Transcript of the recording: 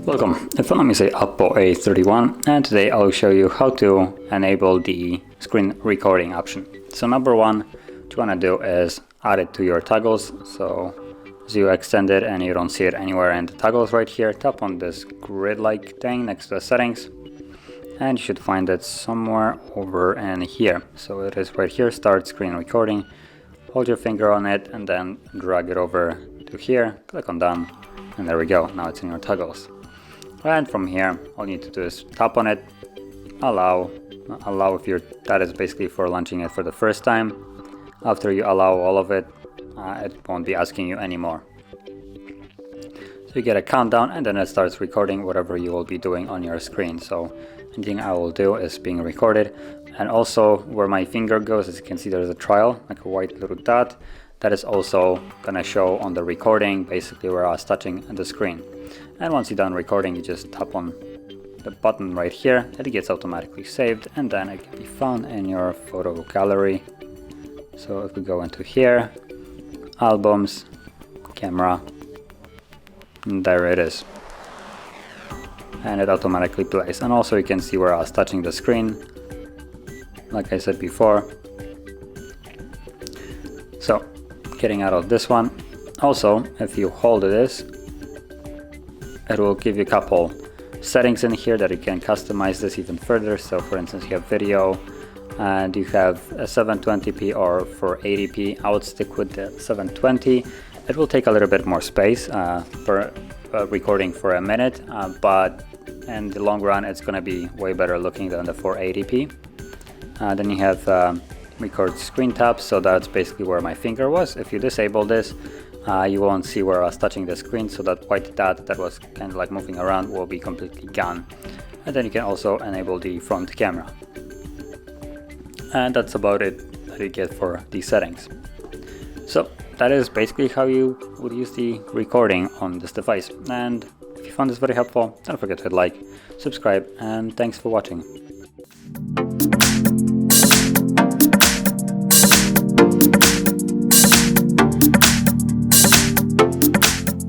Welcome, in front of me is a OPPO A31 and today I'll show you how to enable the screen recording option. So number one, what you want to do is add it to your toggles. So as you extend it and you don't see it anywhere in the toggles right here, tap on this grid-like thing next to the settings and you should find it somewhere over in here. So it is right here, start screen recording. Hold your finger on it and then drag it over to here, click on done, and there we go, now it's in your toggles. And from here, all you need to do is tap on it, allow if that is basically for launching it for the first time. After you allow all of it, it won't be asking you anymore. So you get a countdown and then it starts recording whatever you will be doing on your screen. So anything I will do is being recorded. And also where my finger goes, as you can see, there's a trial, like a white little dot. That is also gonna show on the recording, basically where I was touching the screen. And once you're done recording, you just tap on the button right here, and it gets automatically saved, and then it can be found in your photo gallery. So if we go into here, albums, camera, and there it is. And it automatically plays. And also you can see where I was touching the screen, like I said before. So getting out of this one, also if you hold this, it will give you a couple settings in here that you can customize this even further. So for instance, you have video and you have a 720p or for 80p. I would stick with the 720. It will take a little bit more space for recording for a minute, but in the long run it's going to be way better looking than the 480p. Then you have record screen tap, so that's basically where my finger was. If you disable this, you won't see where I was touching the screen, so that white dot that was kind of like moving around will be completely gone. And then you can also enable the front camera. And that's about it that you get for these settings. So that is basically how you would use the recording on this device. And if you found this very helpful, don't forget to hit like, subscribe, and thanks for watching.